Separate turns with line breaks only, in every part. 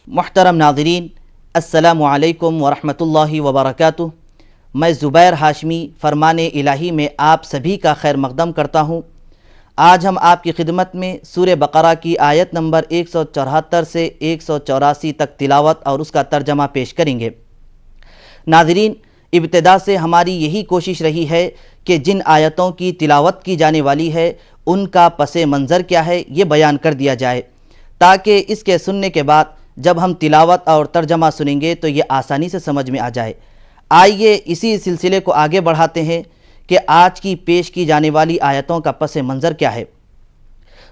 मुहतरम नाज़रीन, अस्सलामु अलैकुम वरहमतुल्लाहि वबरकातुह। मैं ज़ुबैर हाशमी फ़रमाने इलाही में आप सभी का खैर मक़दम करता हूँ। आज हम आपकी खिदमत में सूरे बक़रा की आयत नंबर 174 से 184 तक तिलावत और उसका तर्जमा पेश करेंगे। नाज़रीन, इब्तिदा से हमारी यही कोशिश रही है कि जिन आयतों की तिलावत की जाने वाली है उनका पसे मंज़र क्या है ये बयान कर दिया जाए, ताकि इसके सुनने के बाद जब हम तिलावत और तर्जमा सुनेंगे तो ये आसानी से समझ में आ जाए। आइए इसी सिलसिले को आगे बढ़ाते हैं कि आज की पेश की जाने वाली आयतों का पस मंज़र क्या है।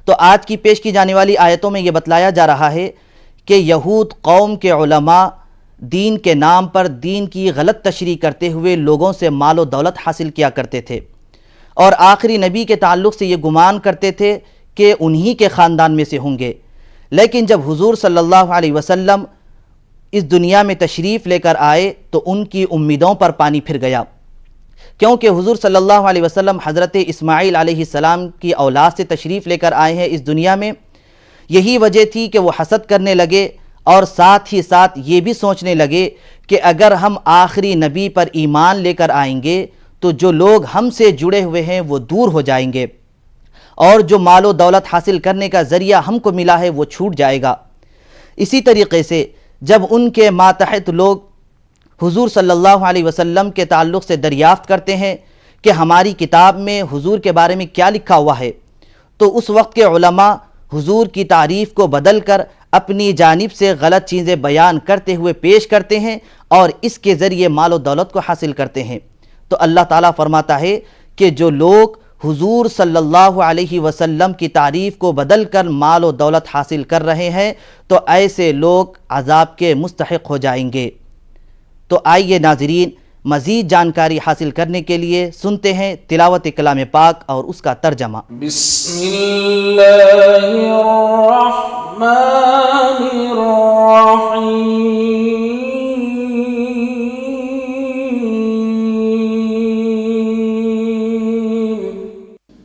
तो आज की पेश की जाने वाली आयतों में ये बतलाया जा रहा है कि यहूद कौम के उलमा दीन के नाम पर दीन की गलत तशरीह करते हुए लोगों से माल व दौलत हासिल किया करते थे और आखिरी नबी के ताल्लुक़ से ये गुमान करते थे कि उन्हीं के ख़ानदान में से होंगे। लेकिन जब हुज़ूर सल्लल्लाहु अलैहि वसल्लम इस दुनिया में तशरीफ़ लेकर आए तो उनकी उम्मीदों पर पानी फिर गया, क्योंकि हुज़ूर सल्लल्लाहु अलैहि वसल्लम हज़रत इस्माईल अलैहिस्सलाम की औलाद से तशरीफ़ लेकर आए हैं इस दुनिया में। यही वजह थी कि वो हसद करने लगे और साथ ही साथ ये भी सोचने लगे कि अगर हम आखिरी नबी पर ईमान लेकर आएंगे तो जो लोग हमसे जुड़े हुए हैं वो दूर हो जाएंगे और जो मालो दौलत हासिल करने का ज़रिया हमको मिला है वो छूट जाएगा। इसी तरीक़े से जब उनके मातहत लोग हुज़ूर सल्लल्लाहु अलैहि वसल्लम के ताल्लुक़ से दरियाफ़्त करते हैं कि हमारी किताब में हुज़ूर के बारे में क्या लिखा हुआ है, तो उस वक्त के उलमा हुज़ूर की तारीफ़ को बदल कर अपनी जानिब से गलत चीज़ें बयान करते हुए पेश करते हैं और इसके ज़रिए माल व दौलत को हासिल करते हैं। तो अल्लाह ताला फरमाता है कि जो लोग हुज़ूर सल्लल्लाहु अलैहि वसल्लम की तारीफ़ को बदल कर माल व दौलत हासिल कर रहे हैं तो ऐसे लोग अज़ाब के मुस्तहिक़ हो जाएंगे। तो आइए नाज़रीन, मज़ीद जानकारी हासिल करने के लिए सुनते हैं तिलावत कलाम पाक और उसका तर्जमा।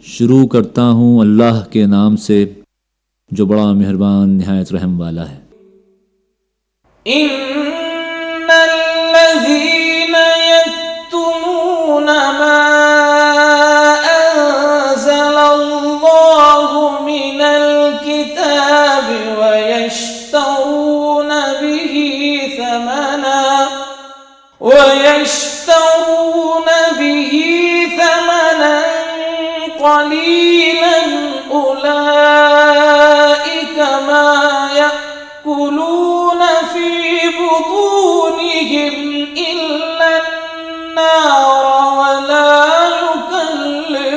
शुरू करता हूँ अल्लाह के नाम से जो बड़ा मेहरबान निहायत रहम वाला है।
इन्नल्लज़ीना यक्तुमूना मा अंज़लल्लाहु मिनल किताबि व यश्तरूना बिही थमनन क़लीलन उलाइका मा यअकुलूना फी बुतूनिहिम इल्ला अन्नार वला युकल्लिमुहुमुल्लाहु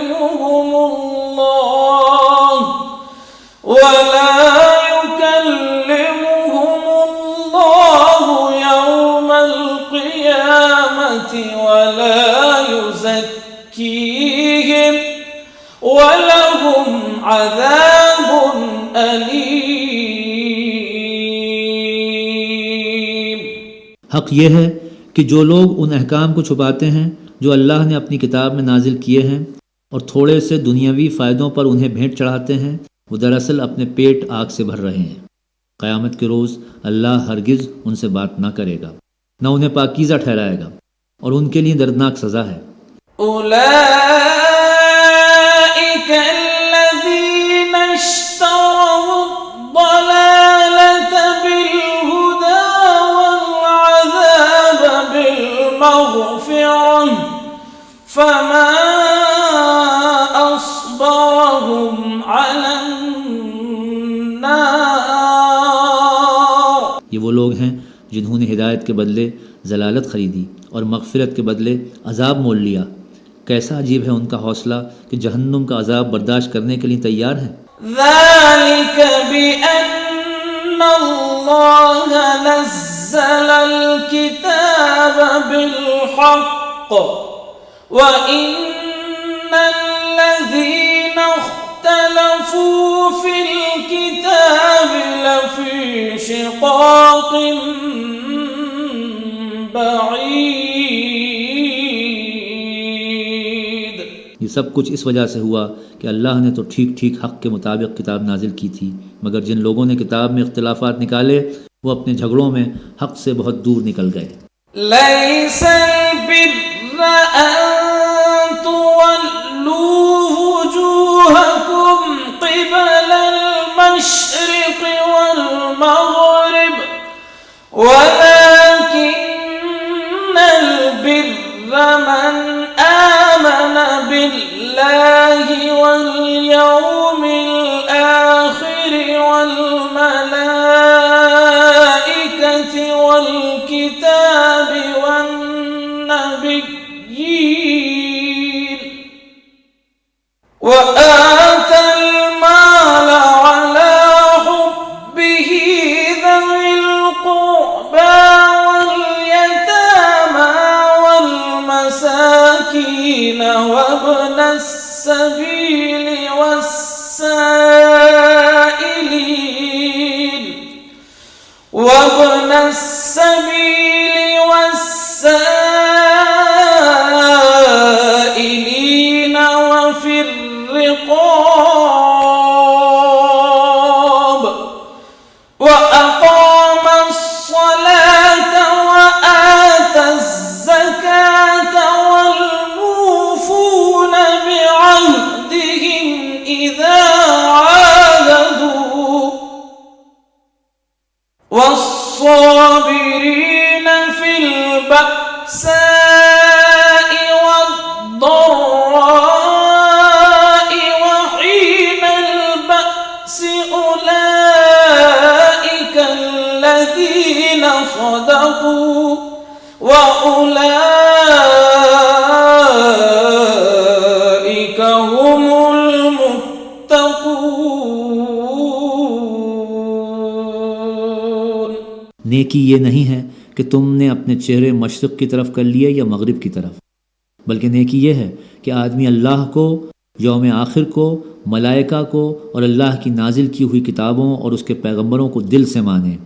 यौमल क़ियामति वला युज़क्कीहिम वलहुम अज़ाबुन अलीम।
हक़ यह है कि जो लोग उन अहकाम को छुपाते हैं जो अल्लाह ने अपनी किताब में नाजिल किए हैं और थोड़े से दुनियावी फ़ायदों पर उन्हें भेंट चढ़ाते हैं, वो दरअसल अपने पेट आग से भर रहे हैं। क़यामत के रोज़ अल्लाह हरगिज़ उनसे बात ना करेगा, न उन्हें पाकीज़ा ठहराएगा और उनके लिए दर्दनाक सज़ा है।
उलाइका अल्लज़ीना इश्तरौद्दलालत बिलहुदा वल्अज़ाब बिलमग़फ़िरह फमा अस्बरहुम अलन्नार।
ये वो लोग हैं जिन्होंने हिदायत के बदले जलालत ख़रीदी और मग़फ़िरत के बदले अज़ाब मोल लिया। कैसा अजीब है उनका हौसला कि जहन्नुम का अज़ाब बर्दाश्त करने के लिए तैयार हैं।
ज़ालिका बिअन्नल्लाह नज़्ज़लल किताब बिलहक़्क़ व इन्नल्लज़ीना इख्तलफ़ू फ़िल किताबि लफ़ी शिक़ाक़िन बईद।
ये सब कुछ इस वजह से हुआ कि अल्लाह ने तो ठीक ठीक हक़ के मुताबिक किताब नाजिल की थी, मगर जिन लोगों ने किताब में इख्तिलाफ़ात निकाले वो अपने झगड़ों में हक से बहुत दूर निकल गए।
लैसल बिर्र अन तुवल्लू वुजूहकुम क़िबलल मशरिक़ वल मग़रिब वलाकिन्नल बिर्र मन आमन बिल्लाहि वल यौमिल आखिर वल मलाइकति वल किताबि वन नबिय्यीन व आतल माल अला हुब्बिही ذوिल क़ुर्बा वल यतामा वल मसाकीन वब्नस सबील وابن السبيل والسائلين وفي الرقاب وأقام الصلاة وآتى الزكاة والموفون بعهدهم إذا عاهدوا والصابرين في البأساء والضراء وحين البأس أولئك الذين صدقوا وأولئك هم المتقون।
नेकी ये नहीं है कि तुमने अपने चेहरे मशरिक़ की तरफ कर लिए या मगरिब की तरफ, बल्कि नेकी ये है कि आदमी अल्लाह को, यौम आखिर को, मलाइका को और अल्लाह की नाजिल की हुई किताबों और उसके पैगंबरों को दिल से माने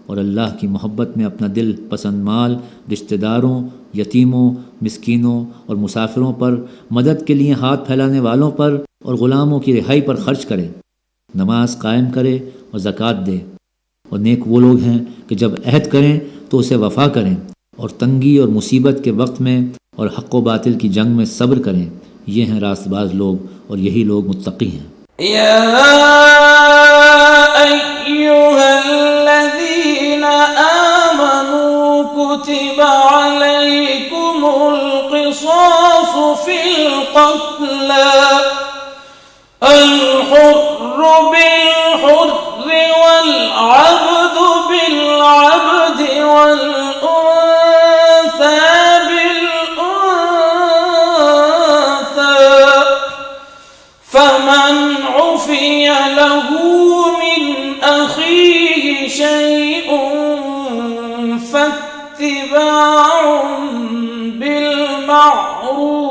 और अल्लाह की मोहब्बत में अपना दिल पसंद माल रिश्तेदारों, यतीमों, मिस्कीनों और मुसाफिरों पर, मदद के लिए हाथ फैलाने वालों पर और ग़ुलामों की रिहाई पर खर्च करे, नमाज कायम करे और ज़कात दे। और नेक वो लोग हैं कि जब अहद करें तो उसे वफ़ा करें और तंगी और मुसीबत के वक्त में और हक़ व बातिल की जंग में सब्र करें। ये हैं रास्तबाज लोग और यही लोग मुत्तक़ी हैं।
या अय्युहल्लज़ीना आमनू कुतिबा अलैकुमुल क़िसासु फ़िल क़त्ला अल हुर्रु बिल हुर्रि वल अब्दु बिल अब्दि वल उन्सा बिल उन्सा फमन उफ़िया लहू मिन अख़ीहि शैउन फत्तिबाउन बिल मअरूफ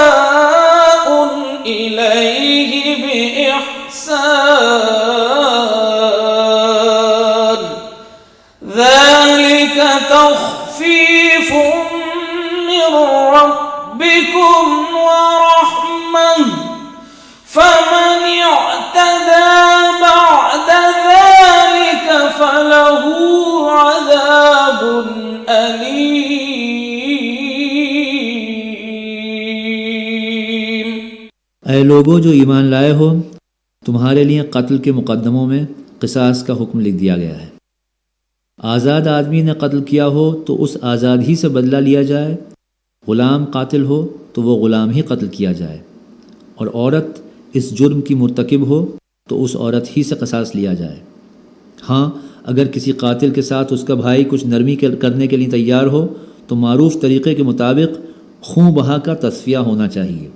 वअदाउन इलैहि बिइहसान ذلك تخفيف من ربكم ورحمة فمن اعتدى بعد ذلك فله عذاب أليم।
ऐ लोगो जो ईमान लाए हो, तुम्हारे लिए कत्ल के मुकदमों में क़िसास का हुक्म लिख दिया गया है। आज़ाद आदमी ने कत्ल किया हो तो उस आज़ाद ही से बदला लिया जाए, ग़ुलाम कातिल हो तो वो ग़ुलाम ही कत्ल किया जाए, और औरत इस जुर्म की मुर्तकिब हो तो उस औरत ही से क़िसास लिया जाए। हाँ, अगर किसी कातिल के साथ उसका भाई कुछ नरमी करने के लिए तैयार हो तो मारूफ़ तरीक़े के मुताबिक खून बहा का तस्फ़िया होना चाहिए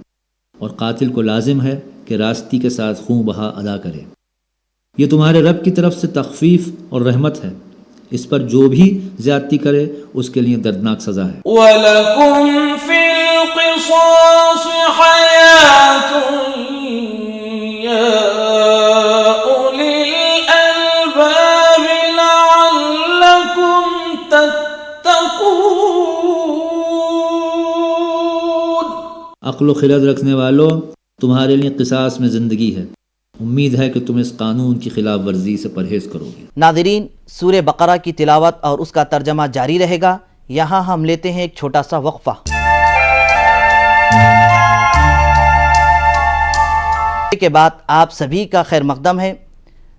और कातिल को लाजिम है कि रास्ती के साथ खून बहा अदा करे। ये तुम्हारे रब की तरफ से तख़फ़ीफ़ और रहमत है। इस पर जो भी ज़्यादती करे उसके लिए दर्दनाक सज़ा है।
वलकुम फिल क़िसास हयातुन या उलिल अलबाब लअल्लकुम तत्तक़ून।
अक्ल व खिरद रखने वालों, तुम्हारे लिए क़िसास में ज़िंदगी है। उम्मीद है कि तुम इस कानून की खिलाफ वर्जी से परहेज़ करोगे।
नाज़रीन, सूरे बकरा की तिलावत और उसका तर्जमा जारी रहेगा। यहाँ हम लेते हैं एक छोटा सा वक्फ़ा। के बाद आप सभी का खैर मक़दम है।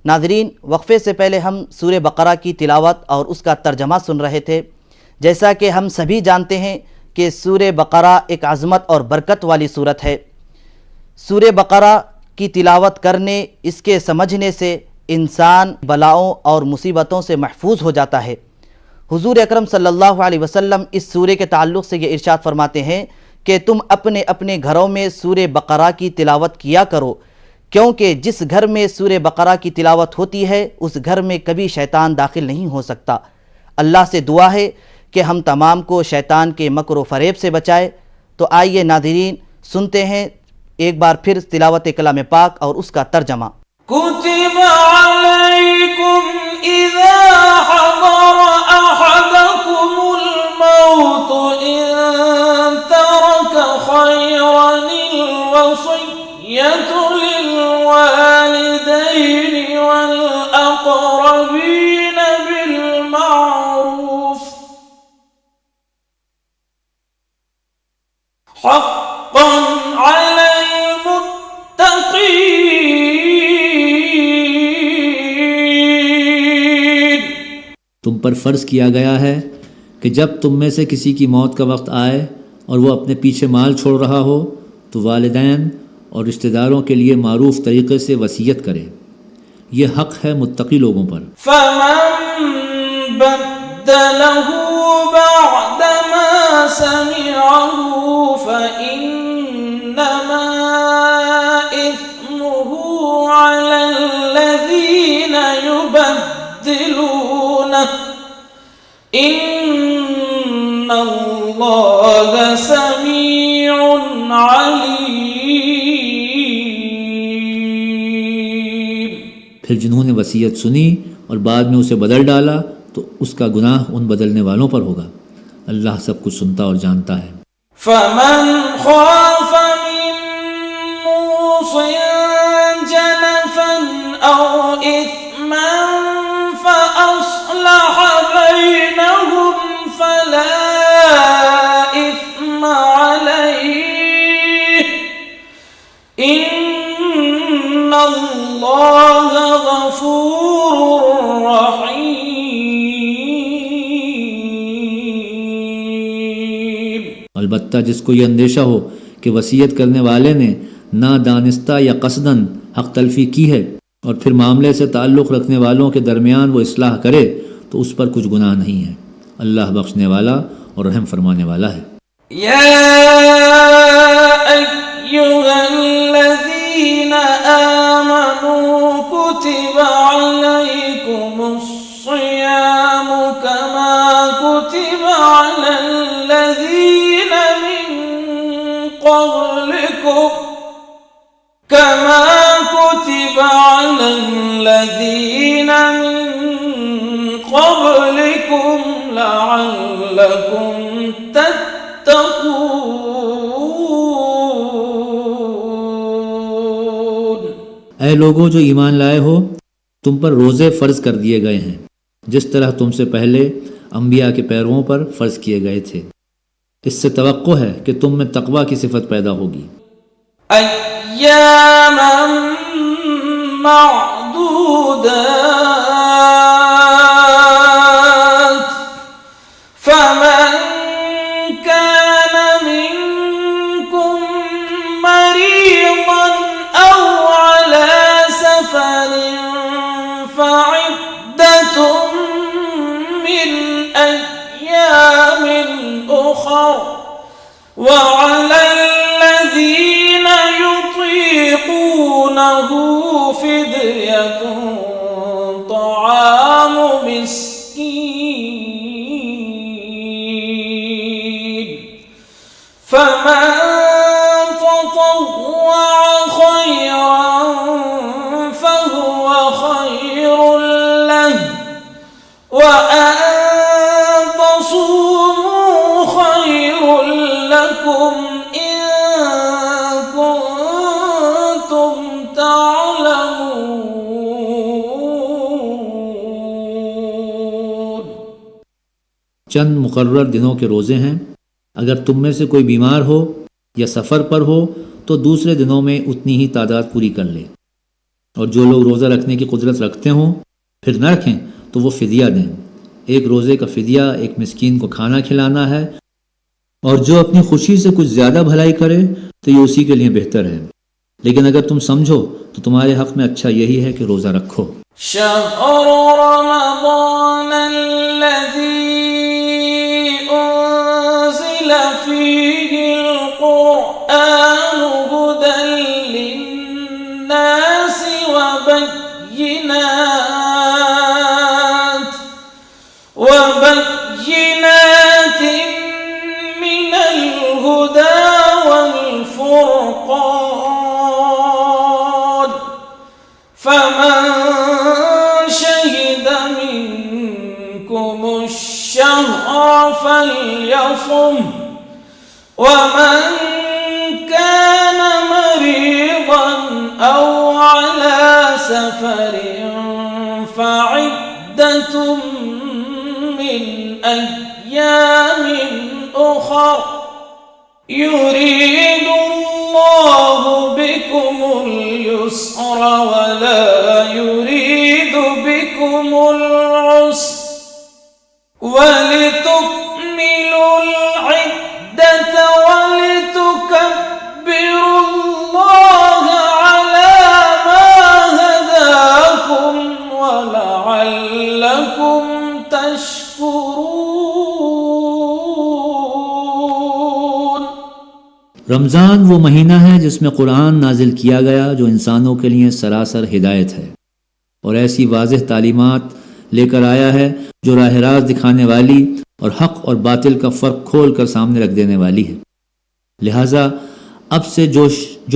नाज़रीन, वक्फ़े से पहले हम सूरे बकरा की तिलावत और उसका तर्जमा सुन रहे थे। जैसा कि हम सभी जानते हैं कि सूरे बकरा एक अज़मत और बरकत वाली सूरत है। सूरे बकरा की तिलावत करने, इसके समझने से इंसान बलाओं और मुसीबतों से महफूज हो जाता है। हुज़ूर अकरम सल्लल्लाहु अलैहि वसल्लम इस सूरे के ताल्लुक़ से ये इरशाद फरमाते हैं कि तुम अपने अपने घरों में सूरे बकरा की तिलावत किया करो, क्योंकि जिस घर में सूरे बकरा की तिलावत होती है उस घर में कभी शैतान दाखिल नहीं हो सकता। अल्लाह से दुआ है कि हम तमाम को शैतान के मकर व फ़रेब से बचाए। तो आइए नाज़रीन, सुनते हैं एक बार फिर तिलावत कलाम पाक और उसका तर्जमा।
कुतिबा अलैकुम इज़ा हदर अहदकुमुल मौत इन तरक खैरनिल वसिय्यतु लिल वालिदैनि वल अक़रबीन बिल मारूफ हक़्क़न अलल मुत्तक़ीन।
तुम पर फ़र्ज़ किया गया है कि जब तुम में से किसी की मौत का वक्त आए और वो अपने पीछे माल छोड़ रहा हो तो वालिदैन और रिश्तेदारों के लिए मारूफ तरीक़े से वसीयत करे। ये हक़ है मुत्तक़ी लोगों पर।
फमन बद्दलहु बअदमा समिअहु फइन्नमा इस्मुहु अलल्लज़ीना युबद्दिलूनहु इन्नल्लाह समीउन अलीम।
फिर जिन्होंने वसीयत सुनी और बाद में उसे बदल डाला तो उसका गुनाह उन बदलने वालों पर होगा। अल्लाह सब कुछ सुनता और जानता है।
फमन खाफ मिन मूसिन जनफन औ इस्मन फअस्लह बैनहुम फला इस्म अलैहि इन्नल्लाह गफूरुर रहीम।
अलबत्ता जिसको ये अंदेशा हो कि वसीयत करने वाले ने ना दानिस्ता या कसदन हक़ तलफ़ी की है और फिर मामले से ताल्लुक़ रखने वालों के दरमियान वो इस्लाह करे तो उस पर कुछ गुनाह नहीं है। अल्लाह बख्शने वाला और रहम फरमाने वाला है।
या अय्युहल्लज़ीना आमनू कुतिबा अलैकुमुस्सियामु कमा कुतिबा अलल्लज़ीना मिन क़ब्लिकुम लअल्लकुम तत्तक़ून।
ऐ लोगों जो ईमान लाए हो, तुम पर रोज़े फ़र्ज़ कर दिए गए हैं जिस तरह तुमसे पहले अम्बिया के पैरों पर फ़र्ज़ किए गए थे। इससे तवक्को है कि तुम में तक़वा की सिफत पैदा होगी।
अय्यामन माअदूदात फमन कान मिनकुम मरीज़न औ अला सफरिन फइद्दतुम मिन अय्यामिन उखर वअलल्लज़ीन युतीक़ूनहु फ़िद्यतुन तआमु मिस्कीन फमन ततव्वअ खैरन फहुव खैरुन लहु वअन तसूमू खैरुन लकुम इन
चंद मुकर्रर दिनों के रोज़े हैं। अगर तुम में से कोई बीमार हो या सफ़र पर हो तो दूसरे दिनों में उतनी ही तादाद पूरी कर ले। और जो लोग रोज़ा रखने की कुदरत रखते हों फिर न रखें तो वो फ़िदिया दें। एक रोज़े का फ़िदिया एक मिस्कीन को खाना खिलाना है, और जो अपनी खुशी से कुछ ज़्यादा भलाई करे तो ये उसी के लिए बेहतर है। लेकिन अगर तुम समझो तो तुम्हारे हक़ में अच्छा यही है कि रोज़ा रखो।
शहरु रमज़ान अल्लज़ी उन्ज़िल फ़ीहिल क़ुरआनु हुदन लिन्नासि व बय्यिनातिन मिनल हुदा वल फ़ुरक़ान फमन शहिद मिनकुमुश शहर फल्यसुम वमन कान मरीज़न औ अला सफरिन फ़इद्दतुम मिन अय्यामिन उख़र युरीदुल्लाहु बिकुमुल युस्र वला युरीदु बिकुमुल उस्र वलितुकमिलुल इद्दत वलितुकब्बिरुल्लाह अला मा हदाकुम वलअल्लकुम तशकुरून।
रमज़ान वो महीना है जिसमें कुरान नाजिल किया गया जो इंसानों के लिए सरासर हिदायत है और ऐसी वाज़ेह तालीमात लेकर आया है जो राह रास्त दिखाने वाली और हक़ और बातिल का फ़र्क खोल कर सामने रख देने वाली है। लिहाजा अब से जो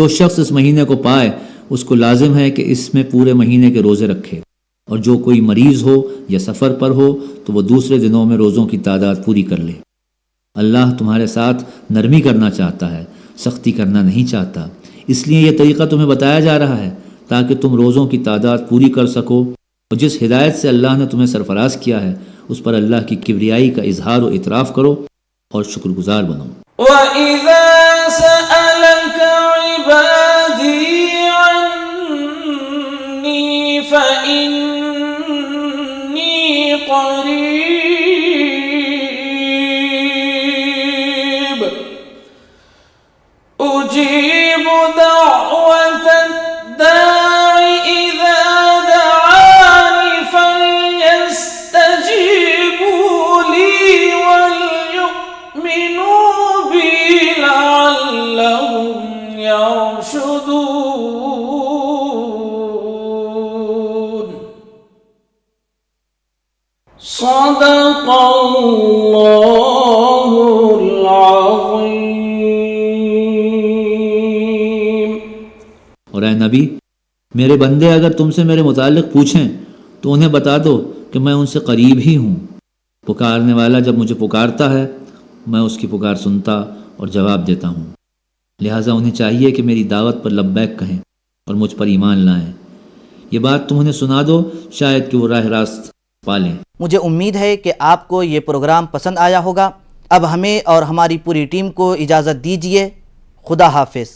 शख्स इस महीने को पाए उसको लाजिम है कि इसमें पूरे महीने के रोज़े रखे, और जो कोई मरीज़ हो या सफ़र पर हो तो वह दूसरे दिनों में रोज़ों की तादाद पूरी कर ले। अल्लाह तुम्हारे साथ नरमी करना चाहता है, सख्ती करना नहीं चाहता। इसलिए यह तरीक़ा तुम्हें बताया जा रहा है ताकि तुम रोज़ों की तादाद पूरी कर सको, और जिस हिदायत से अल्लाह ने तुम्हें सरफराज किया है उस पर अल्लाह की किबरियाई का इजहार व इतराफ़ करो और शुक्रगुजार बनो।
वइज़ा सअलक इबादी अन्नी फ़इन्नी क़रीब उजीबु दअवतद दा'i इज़ा दअानी फ़ल्यस्तजीबू ली वलयु'मिनू बी लअल्लहुम यरशुदून। सदक़ल्लाहुल अज़ीम।
और ऐ नबी, मेरे बंदे अगर तुमसे मेरे मुतालिक पूछें तो उन्हें बता दो कि मैं उनसे करीब ही हूँ। पुकारने वाला जब मुझे पुकारता है मैं उसकी पुकार सुनता और जवाब देता हूँ। लिहाजा उन्हें चाहिए कि मेरी दावत पर लब्बैक कहें और मुझ पर ईमान लाएं। ये बात तुम उन्हें सुना दो, शायद कि वो राह रास्त पालें।
मुझे उम्मीद है कि आपको ये प्रोग्राम पसंद आया होगा। अब हमें और हमारी पूरी टीम को इजाज़त दीजिए। खुदा हाफिज़।